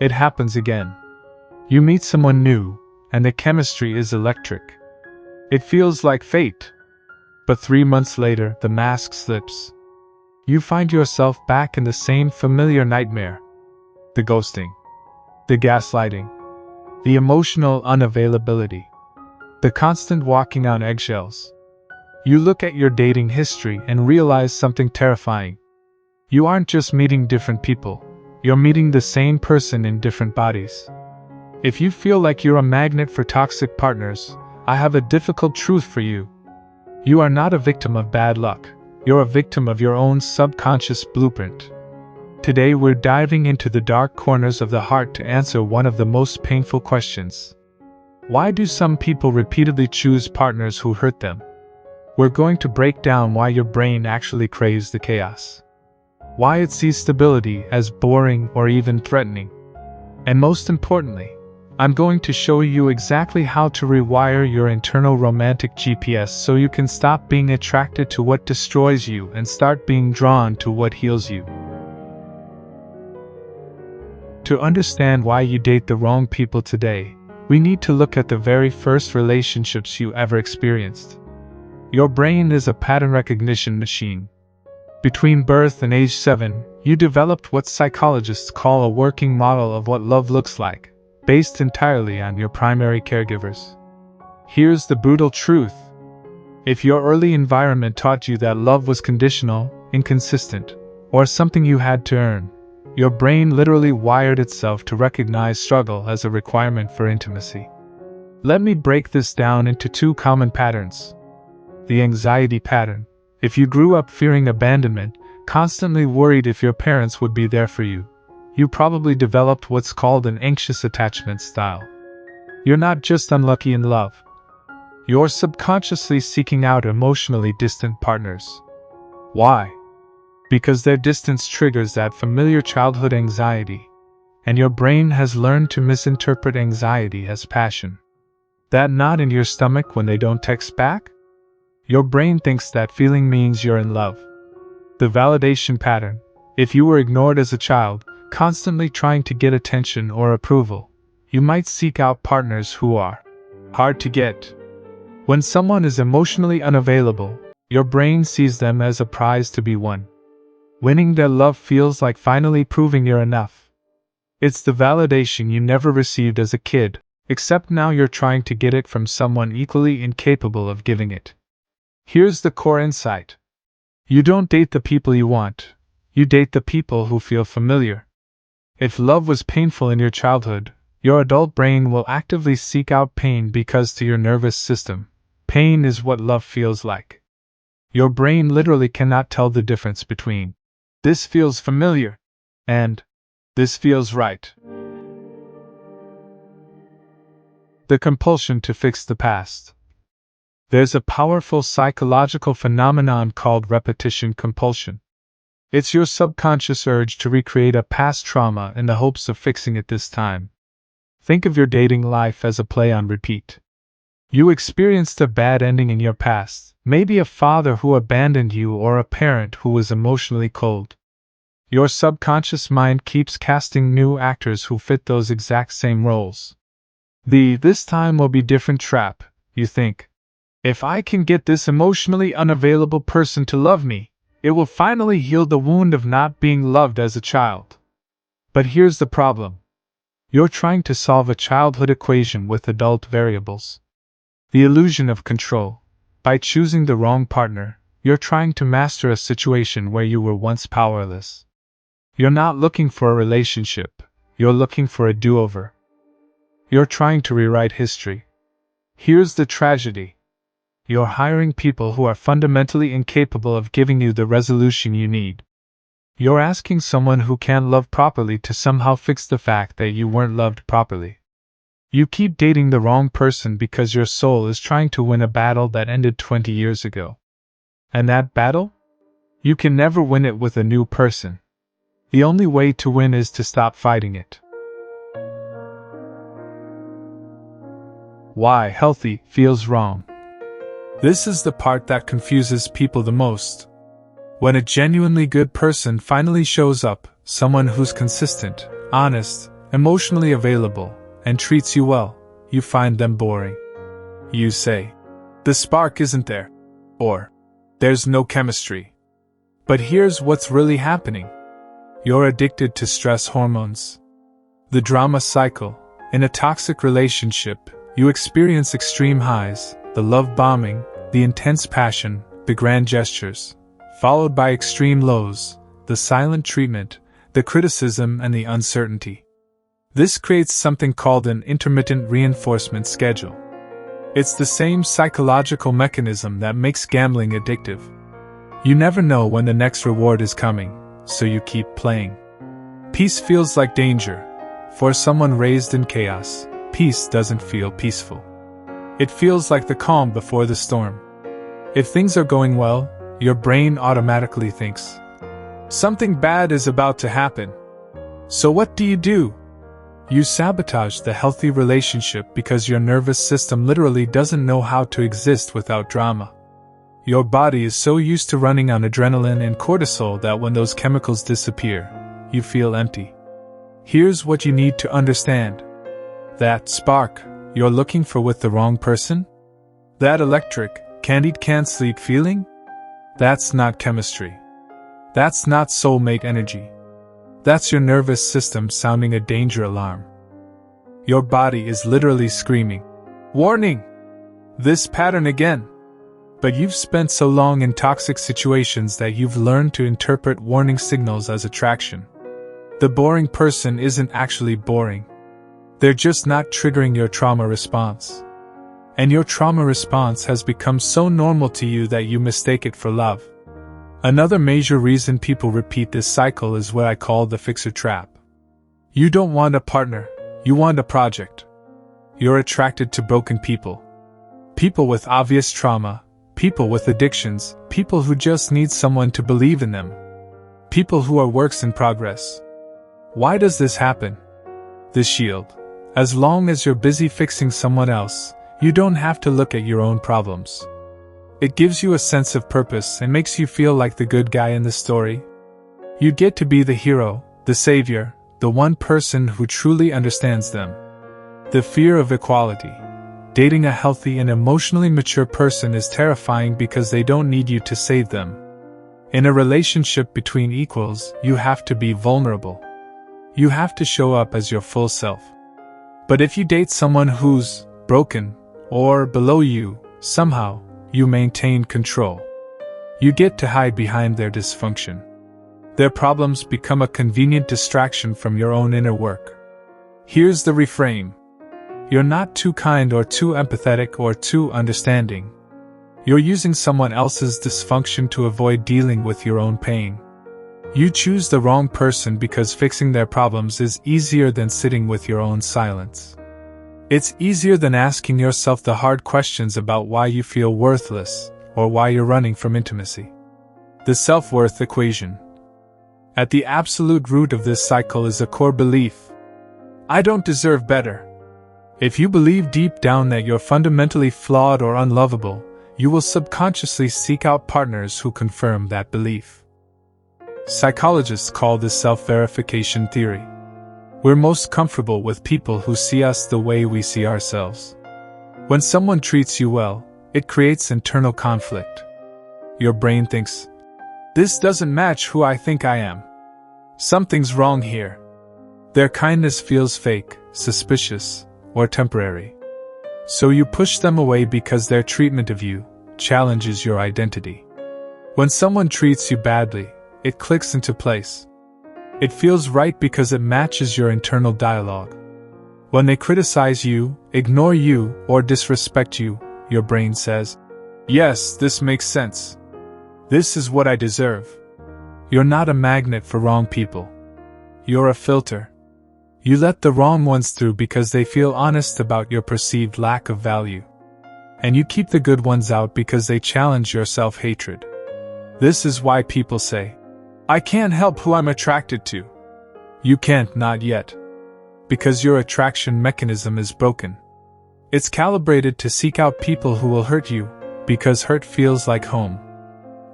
It happens again. You meet someone new, and the chemistry is electric. It feels like fate. But 3 months later, the mask slips. You find yourself back in the same familiar nightmare. The ghosting. The gaslighting. The emotional unavailability. The constant walking on eggshells. You look at your dating history and realize something terrifying. You aren't just meeting different people, you're meeting the same person in different bodies. If you feel like you're a magnet for toxic partners, I have a difficult truth for you. You are not a victim of bad luck, you're a victim of your own subconscious blueprint. Today we're diving into the dark corners of the heart to answer one of the most painful questions. Why do some people repeatedly choose partners who hurt them? We're going to break down why your brain actually craves the chaos. Why it sees stability as boring or even threatening. And most importantly, I'm going to show you exactly how to rewire your internal romantic GPS so you can stop being attracted to what destroys you and start being drawn to what heals you. To understand why you date the wrong people today, we need to look at the very first relationships you ever experienced. Your brain is a pattern recognition machine. Between birth and age 7, you developed what psychologists call a working model of what love looks like, based entirely on your primary caregivers. Here's the brutal truth. If your early environment taught you that love was conditional, inconsistent, or something you had to earn, your brain literally wired itself to recognize struggle as a requirement for intimacy. Let me break this down into 2 common patterns. The anxiety pattern. If you grew up fearing abandonment, constantly worried if your parents would be there for you, you probably developed what's called an anxious attachment style. You're not just unlucky in love. You're subconsciously seeking out emotionally distant partners. Why? Because their distance triggers that familiar childhood anxiety, and your brain has learned to misinterpret anxiety as passion. That knot in your stomach when they don't text back? Your brain thinks that feeling means you're in love. The validation pattern. If you were ignored as a child, constantly trying to get attention or approval, you might seek out partners who are hard to get. When someone is emotionally unavailable, your brain sees them as a prize to be won. Winning their love feels like finally proving you're enough. It's the validation you never received as a kid, except now you're trying to get it from someone equally incapable of giving it. Here's the core insight. You don't date the people you want, you date the people who feel familiar. If love was painful in your childhood, your adult brain will actively seek out pain because to your nervous system, pain is what love feels like. Your brain literally cannot tell the difference between "this feels familiar" and "this feels right." The compulsion to fix the past. There's a powerful psychological phenomenon called repetition compulsion. It's your subconscious urge to recreate a past trauma in the hopes of fixing it this time. Think of your dating life as a play on repeat. You experienced a bad ending in your past, maybe a father who abandoned you or a parent who was emotionally cold. Your subconscious mind keeps casting new actors who fit those exact same roles. The "this time will be different" trap, you think. If I can get this emotionally unavailable person to love me, it will finally heal the wound of not being loved as a child. But here's the problem. You're trying to solve a childhood equation with adult variables. The illusion of control. By choosing the wrong partner, you're trying to master a situation where you were once powerless. You're not looking for a relationship, you're looking for a do-over. You're trying to rewrite history. Here's the tragedy. You're hiring people who are fundamentally incapable of giving you the resolution you need. You're asking someone who can't love properly to somehow fix the fact that you weren't loved properly. You keep dating the wrong person because your soul is trying to win a battle that ended 20 years ago. And that battle? You can never win it with a new person. The only way to win is to stop fighting it. Why healthy feels wrong. This is the part that confuses people the most. When a genuinely good person finally shows up, someone who's consistent, honest, emotionally available, and treats you well, you find them boring. You say, "The spark isn't there," or "There's no chemistry." But here's what's really happening. You're addicted to stress hormones. The drama cycle. In a toxic relationship, you experience extreme highs, the love bombing, the intense passion, the grand gestures, followed by extreme lows, the silent treatment, the criticism, and the uncertainty. This creates something called an intermittent reinforcement schedule. It's the same psychological mechanism that makes gambling addictive. You never know when the next reward is coming, so you keep playing. Peace feels like danger. For someone raised in chaos, peace doesn't feel peaceful. It feels like the calm before the storm. If things are going well, your brain automatically thinks, something bad is about to happen. So what do? You sabotage the healthy relationship because your nervous system literally doesn't know how to exist without drama. Your body is so used to running on adrenaline and cortisol that when those chemicals disappear, you feel empty. Here's what you need to understand. That spark you're looking for with the wrong person? That electric, can't eat can't sleep feeling? That's not chemistry. That's not soulmate energy. That's your nervous system sounding a danger alarm. Your body is literally screaming, "Warning! This pattern again!" But you've spent so long in toxic situations that you've learned to interpret warning signals as attraction. The boring person isn't actually boring. They're just not triggering your trauma response. And your trauma response has become so normal to you that you mistake it for love. Another major reason people repeat this cycle is what I call the fixer trap. You don't want a partner, you want a project. You're attracted to broken people. People with obvious trauma, people with addictions, people who just need someone to believe in them. People who are works in progress. Why does this happen? The shield. As long as you're busy fixing someone else, you don't have to look at your own problems. It gives you a sense of purpose and makes you feel like the good guy in the story. You get to be the hero, the savior, the one person who truly understands them. The fear of equality. Dating a healthy and emotionally mature person is terrifying because they don't need you to save them. In a relationship between equals, you have to be vulnerable. You have to show up as your full self. But if you date someone who's broken, or below you, somehow, you maintain control. You get to hide behind their dysfunction. Their problems become a convenient distraction from your own inner work. Here's the reframe. You're not too kind or too empathetic or too understanding. You're using someone else's dysfunction to avoid dealing with your own pain. You choose the wrong person because fixing their problems is easier than sitting with your own silence. It's easier than asking yourself the hard questions about why you feel worthless, or why you're running from intimacy. The self-worth equation. At the absolute root of this cycle is a core belief. I don't deserve better. If you believe deep down that you're fundamentally flawed or unlovable, you will subconsciously seek out partners who confirm that belief. Psychologists call this self-verification theory. We're most comfortable with people who see us the way we see ourselves. When someone treats you well, it creates internal conflict. Your brain thinks, "This doesn't match who I think I am. Something's wrong here." Their kindness feels fake, suspicious, or temporary. So you push them away because their treatment of you challenges your identity. When someone treats you badly, it clicks into place. It feels right because it matches your internal dialogue. When they criticize you, ignore you, or disrespect you, your brain says, "Yes, this makes sense. This is what I deserve." You're not a magnet for wrong people. You're a filter. You let the wrong ones through because they feel honest about your perceived lack of value. And you keep the good ones out because they challenge your self-hatred. This is why people say, "I can't help who I'm attracted to." You can't, not yet. Because your attraction mechanism is broken. It's calibrated to seek out people who will hurt you, because hurt feels like home.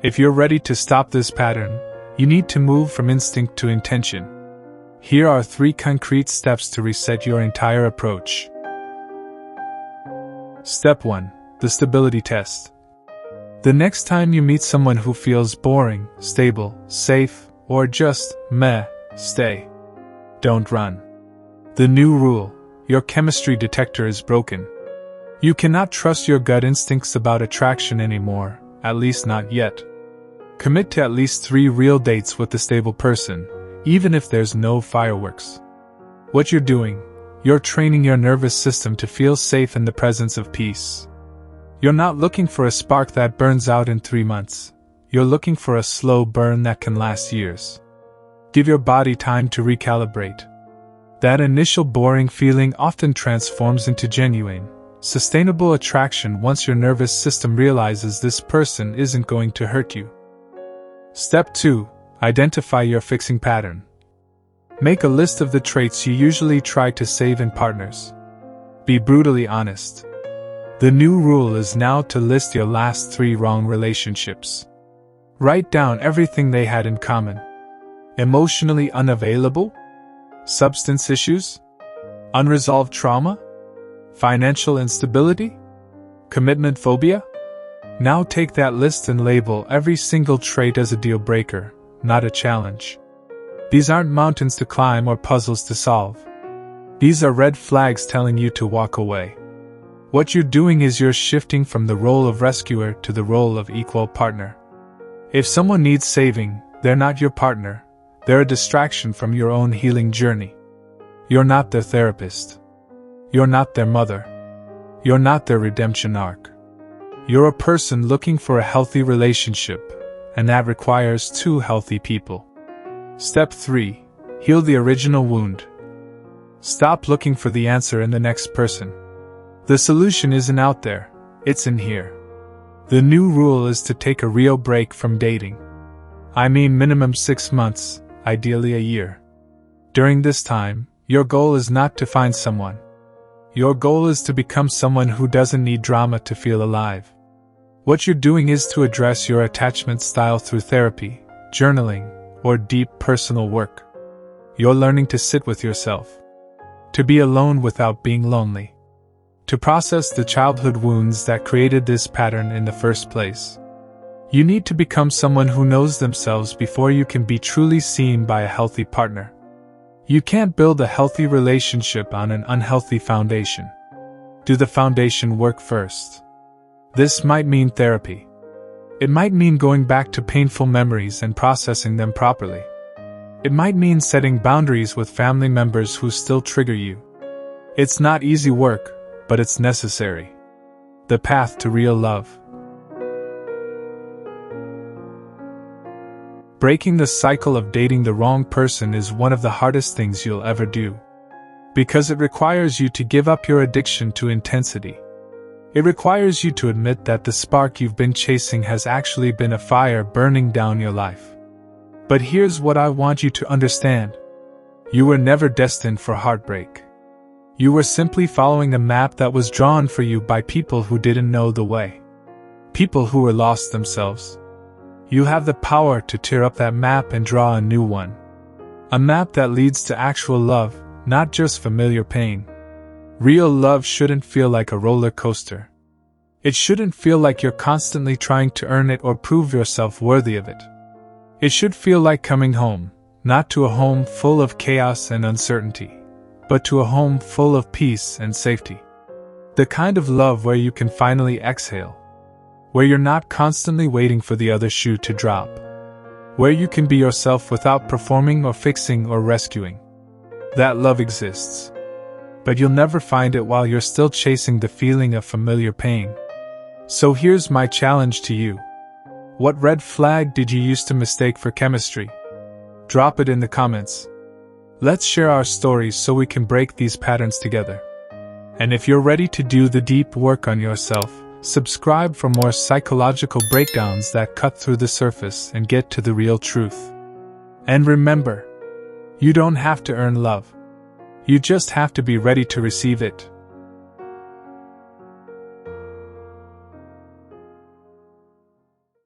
If you're ready to stop this pattern, you need to move from instinct to intention. Here are 3 concrete steps to reset your entire approach. Step 1. The stability test. The next time you meet someone who feels boring, stable, safe, or just meh, stay. Don't run. The new rule: your chemistry detector is broken. You cannot trust your gut instincts about attraction anymore, at least not yet. Commit to at least 3 real dates with the stable person, even if there's no fireworks. What you're doing: you're training your nervous system to feel safe in the presence of peace. You're not looking for a spark that burns out in 3 months. You're looking for a slow burn that can last years. Give your body time to recalibrate. That initial boring feeling often transforms into genuine, sustainable attraction once your nervous system realizes this person isn't going to hurt you. Step 2. Identify your fixing pattern. Make a list of the traits you usually try to save in partners. Be brutally honest. The new rule is now to list your last 3 wrong relationships. Write down everything they had in common. Emotionally unavailable? Substance issues? Unresolved trauma? Financial instability? Commitment phobia? Now take that list and label every single trait as a deal breaker, not a challenge. These aren't mountains to climb or puzzles to solve. These are red flags telling you to walk away. What you're doing is you're shifting from the role of rescuer to the role of equal partner. If someone needs saving, they're not your partner. They're a distraction from your own healing journey. You're not their therapist. You're not their mother. You're not their redemption arc. You're a person looking for a healthy relationship, and that requires 2 healthy people. Step 3. Heal the original wound. Stop looking for the answer in the next person. The solution isn't out there, it's in here. The new rule is to take a real break from dating. I mean minimum 6 months, ideally a year. During this time, your goal is not to find someone. Your goal is to become someone who doesn't need drama to feel alive. What you're doing is to address your attachment style through therapy, journaling, or deep personal work. You're learning to sit with yourself. To be alone without being lonely. To process the childhood wounds that created this pattern in the first place. You need to become someone who knows themselves before you can be truly seen by a healthy partner. You can't build a healthy relationship on an unhealthy foundation. Do the foundation work first. This might mean therapy. It might mean going back to painful memories and processing them properly. It might mean setting boundaries with family members who still trigger you. It's not easy work, but it's necessary. The path to real love. Breaking the cycle of dating the wrong person is one of the hardest things you'll ever do. Because it requires you to give up your addiction to intensity. It requires you to admit that the spark you've been chasing has actually been a fire burning down your life. But here's what I want you to understand. You were never destined for heartbreak. You were simply following a map that was drawn for you by people who didn't know the way. People who were lost themselves. You have the power to tear up that map and draw a new one. A map that leads to actual love, not just familiar pain. Real love shouldn't feel like a roller coaster. It shouldn't feel like you're constantly trying to earn it or prove yourself worthy of it. It should feel like coming home, not to a home full of chaos and uncertainty, but to a home full of peace and safety. The kind of love where you can finally exhale. Where you're not constantly waiting for the other shoe to drop. Where you can be yourself without performing or fixing or rescuing. That love exists. But you'll never find it while you're still chasing the feeling of familiar pain. So here's my challenge to you. What red flag did you used to mistake for chemistry? Drop it in the comments. Let's share our stories so we can break these patterns together. And if you're ready to do the deep work on yourself, subscribe for more psychological breakdowns that cut through the surface and get to the real truth. And remember, you don't have to earn love. You just have to be ready to receive it.